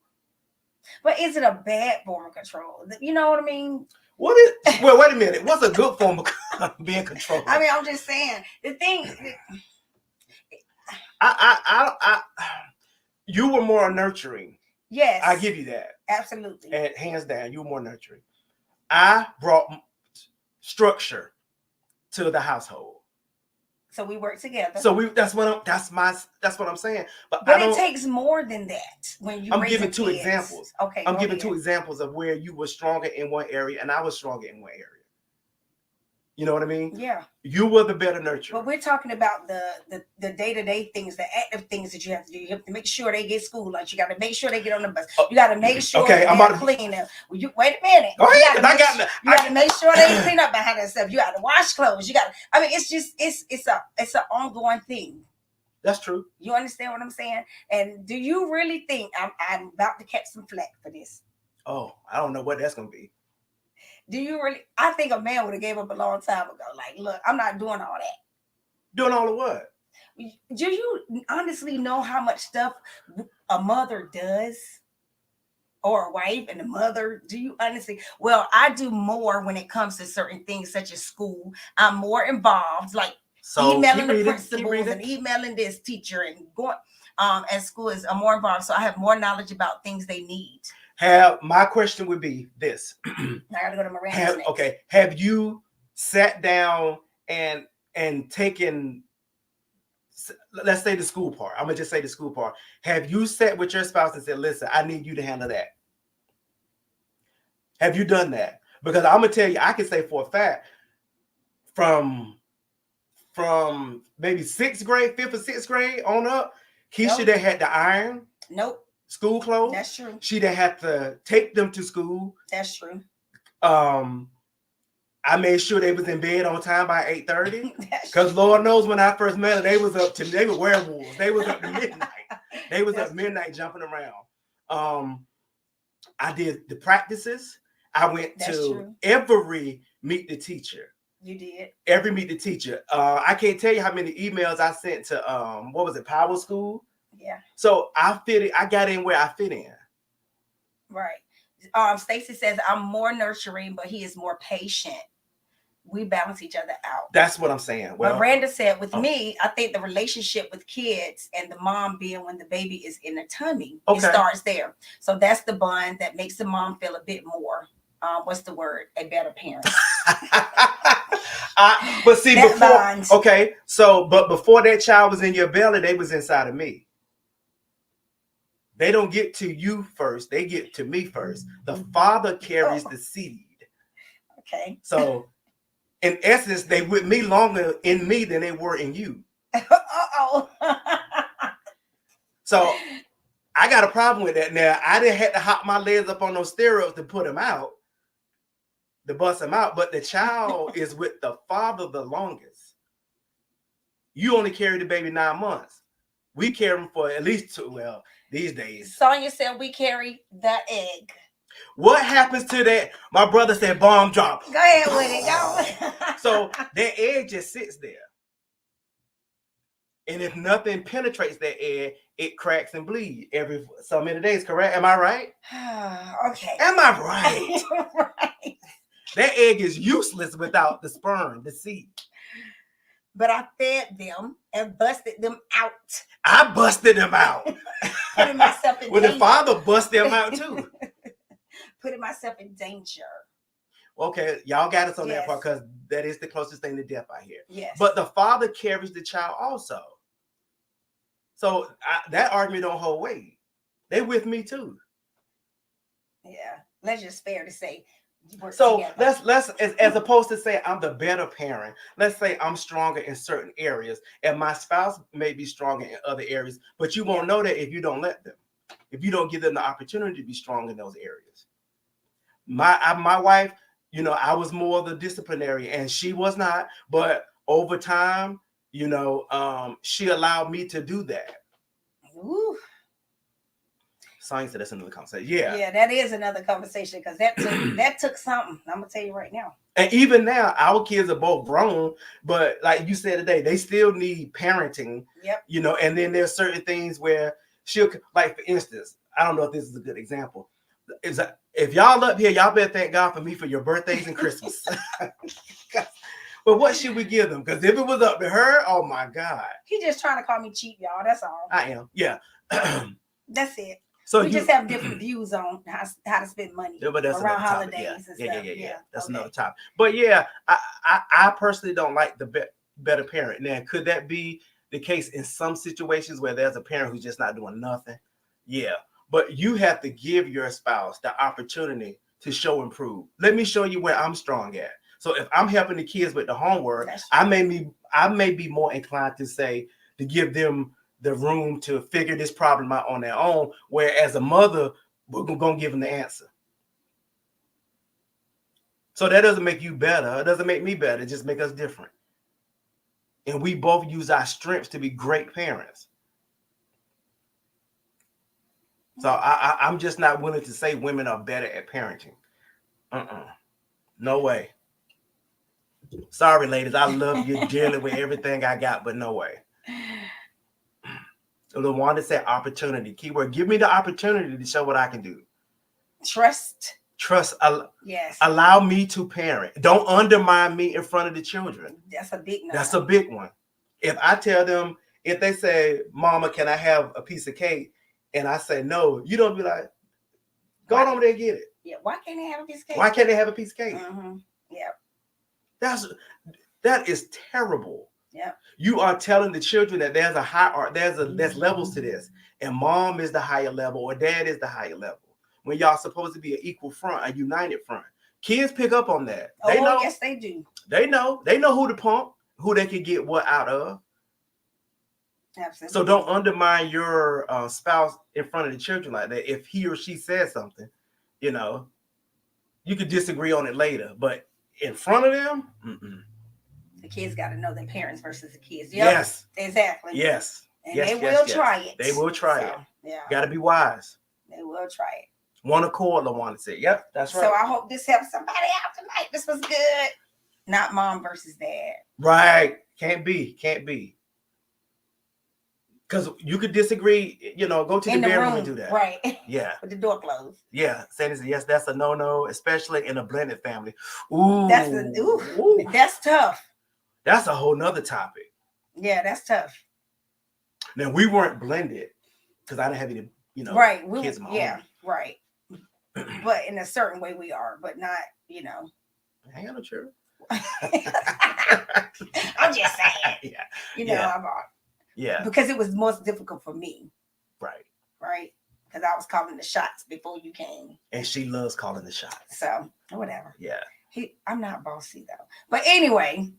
But is it a bad form of control? You know what I mean? Well, wait a minute. What's a good form of being controlled? I mean, I'm just saying the thing. You were more nurturing. Yes, I give you that. Absolutely. And hands down, you were more nurturing. I brought structure to the household. So we work together. So that's what I'm saying. But it takes more than that when you. I'm giving two examples. Okay. I'm giving two examples of where you were stronger in one area and I was stronger in one area. You know what I mean? Yeah. You were the better nurturer. But we're talking about the day-to-day things, the active things that you have to do. You have to make sure they get school lunch. You got to make sure they get on the bus. You got to make sure they're clean up. Wait a minute. Go ahead. You got to make sure they clean up behind themselves. You got to wash clothes. I mean, it's an ongoing thing. That's true. You understand what I'm saying? And do you really think I'm about to catch some flack for this? Oh, I don't know what that's going to be. Do you really? I think a man would have gave up a long time ago. Like, look, I'm not doing all that. Doing all of what? Do you honestly know how much stuff a mother does? Or a wife and a mother? Do you honestly? Well, I do more when it comes to certain things such as school. I'm more involved, like emailing the principals and emailing this teacher and going at school I'm more involved. So I have more knowledge about things they need. My question would be this. I gotta go to Miranda. Okay. Have you sat down and taken, let's say the school part. I'm gonna just say the school part. Have you sat with your spouse and said, listen, I need you to handle that? Have you done that? Because I'm gonna tell you, I can say for a fact, from maybe 6th grade, 5th or 6th grade on up, Keisha that had to iron. Nope. School clothes. That's true. She didn't have to take them to school. That's true. I made sure they was in bed on time by 8:30. Because Lord knows when I first met her, they were werewolves. They was up to midnight. They was up midnight jumping around. I did the practices. I went to every meet the teacher. You did. Every meet the teacher. I can't tell you how many emails I sent to what was it, Power School? Yeah. So I got in where I fit in. Right. Stacy says I'm more nurturing, but he is more patient. We balance each other out. That's what I'm saying. Well, Miranda said with me, I think the relationship with kids and the mom being when the baby is in the tummy, it starts there. So that's the bond that makes the mom feel a bit more. What's the word? A better parent. But see, before that child was in your belly, they was inside of me. They don't get to you first. They get to me first. The father carries the seed. Okay. So in essence, they with me longer in me than they were in you. So I got a problem with that. Now, I didn't have to hop my legs up on those steroids to put them out, to bust them out. But the child is with the father the longest. You only carry the baby 9 months. We carry them for at least 2. Well, these days. Sonia said we carry the egg. What happens to that? My brother said bomb drop. Go ahead with it. Go. So that egg just sits there. And if nothing penetrates that egg, it cracks and bleeds every so many days, correct? Am I right? Okay. Am I right? Right. That egg is useless without the sperm, the seed. But I fed them and busted them out. I busted them out. Putting myself in danger. The father busted them out too. Putting myself in danger. Okay, y'all got us on that part because that is the closest thing to death I hear. Yes. But the father carries the child also. So that argument don't hold weight. They with me too. Yeah. That's just fair to say. So together. let's as opposed to say I'm the better parent, let's say I'm stronger in certain areas and my spouse may be stronger in other areas, but you won't know that if you don't let them, if you don't give them the opportunity to be strong in those areas. My wife, you know, I was more the disciplinary and she was not, but over time, you know, she allowed me to do that. Ooh. Science, that's another conversation. Yeah. Yeah, that is another conversation because that took something. I'm gonna tell you right now. And even now, our kids are both grown, but like you said today, they still need parenting. Yep. You know, and then there's certain things where she'll, like for instance, I don't know if this is a good example. If y'all up here, y'all better thank God for me for your birthdays and Christmas. But what should we give them? Because if it was up to her, oh my God. He just trying to call me cheap, y'all. That's all. I am. Yeah. That's it. So we just have different views on how to spend money around holidays and stuff. Yeah. That's another topic. But yeah, I personally don't like the better parent. Now, could that be the case in some situations where there's a parent who's just not doing nothing? Yeah. But you have to give your spouse the opportunity to show improve. Let me show you where I'm strong at. So if I'm helping the kids with the homework, I may be more inclined to say to give them the room to figure this problem out on their own. Whereas a mother, we're gonna give them the answer. So that doesn't make you better. It doesn't make me better. It just makes us different. And we both use our strengths to be great parents. So I'm just not willing to say women are better at parenting. No way. Sorry, ladies. I love you dearly with everything I got, but no way. The one that said opportunity. Keyword. Give me the opportunity to show what I can do. Trust. Yes. Allow me to parent. Don't undermine me in front of the children. That's a big one. That's a big one. If I tell them, if they say, Mama, can I have a piece of cake? And I say no, you don't be like, go on over there and get it. Yeah. Why can't they have a piece of cake? Why can't they have a piece of cake? Mm-hmm. Yeah. That is terrible. Yeah. You are telling the children that there's a high or there's levels to this, and mom is the higher level or dad is the higher level. When y'all supposed to be an equal front, a united front. Kids pick up on that. They know. Yes, they do. They know who to pump, who they can get what out of. Absolutely. So don't undermine your spouse in front of the children like that. If he or she says something, you know, you could disagree on it later, but in front of them, the kids got to know their parents versus the kids. Yep. Yes, exactly. Yes, and they will try it. They will try it. Yeah, got to be wise. They will try it. One accord, LaWanda said. Yep, that's right. So I hope this helps somebody out tonight. This was good. Not mom versus dad. Right? Can't be. Because you could disagree, you know, go to the bedroom and do that. Right. Yeah. With the door closed. Yeah. Saying yes, that's a no-no, especially in a blended family. Ooh. That's tough. That's a whole nother topic. Yeah, that's tough. Now we weren't blended because I didn't have any, you know, kids of my own. Right. But in a certain way we are, but not, you know. I ain't no sure. I'm just saying. Yeah. You know, I'm on. Yeah. Because it was most difficult for me. Right. Right. Because I was calling the shots before you came. And she loves calling the shots. So, whatever. Yeah. I'm not bossy though. But anyway.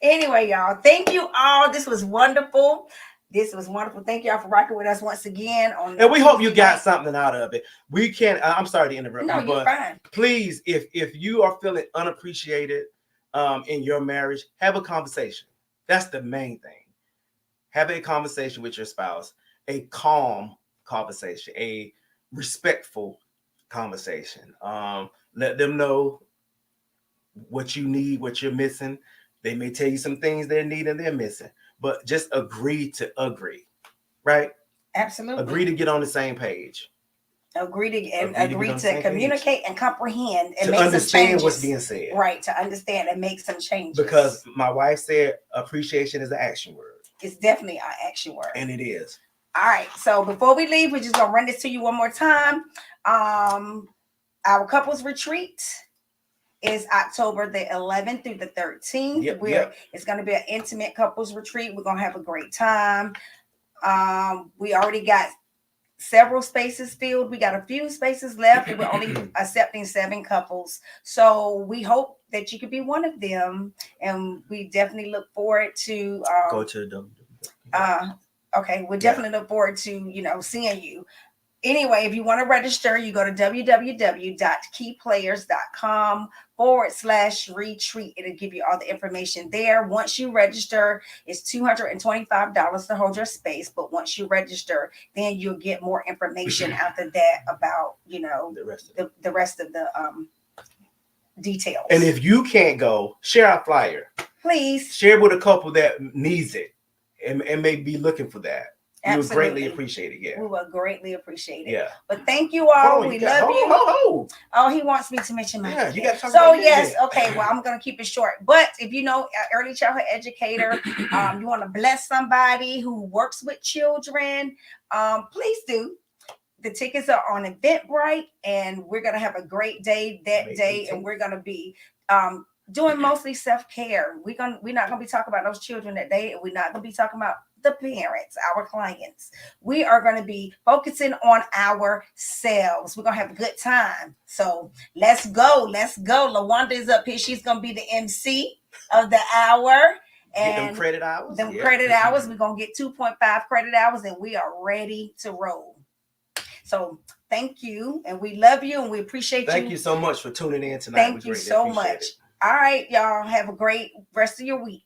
Anyway, y'all. Thank you all. This was wonderful. Thank y'all for rocking with us once again. And we hope you got something out of it. We can't, I'm sorry to interrupt you, but fine. Please, if you are feeling unappreciated in your marriage, have a conversation. That's the main thing. Have a conversation with your spouse, a calm conversation, a respectful conversation. Let them know what you need, what you're missing. They may tell you some things they need and they're missing, but just agree to agree, right? Absolutely. Agree to get on the same page. Agree to communicate and comprehend and to understand what's being said. Right, to understand and make some changes. Because my wife said appreciation is an action word. It's definitely an action word. And it is. All right. So before we leave, we're just gonna run this to you one more time. Our couples retreat is October the 11th through the 13th. It's going to be an intimate couples retreat. We're going to have a great time. We already got several spaces filled. We got a few spaces left, and we're only accepting 7 couples. So we hope that you could be one of them, and we definitely look forward to go to the okay, we definitely look forward to seeing you. Anyway, if you want to register, you go to www.keyplayers.com/retreat. It'll give you all the information there. Once you register, it's $225 to hold your space. But once you register, then you'll get more information after that about, the rest of the details. And if you can't go, share our flyer. Please. Share with a couple that needs it and may be looking for that. We would greatly appreciate it. Yeah. We would greatly appreciate it. Yeah. But thank you all. We love you. Oh, he wants me to mention my you got to So yes, okay. Well, I'm gonna keep it short. But if you know an early childhood educator, you want to bless somebody who works with children, please do. The tickets are on Eventbrite, and we're gonna have a great day that day, and we're gonna be doing mostly self-care. We're not gonna be talking about those children that day, and we're not gonna be talking about the parents, our clients. We are going to be focusing on ourselves. We're going to have a good time. So let's go. LaWanda is up here. She's going to be the MC of the hour. And get them credit hours. Credit hours. We're going to get 2.5 credit hours, and we are ready to roll. So thank you, and we love you, and we appreciate you. Thank you so much for tuning in tonight. Thank you so much. All right, y'all. Have a great rest of your week.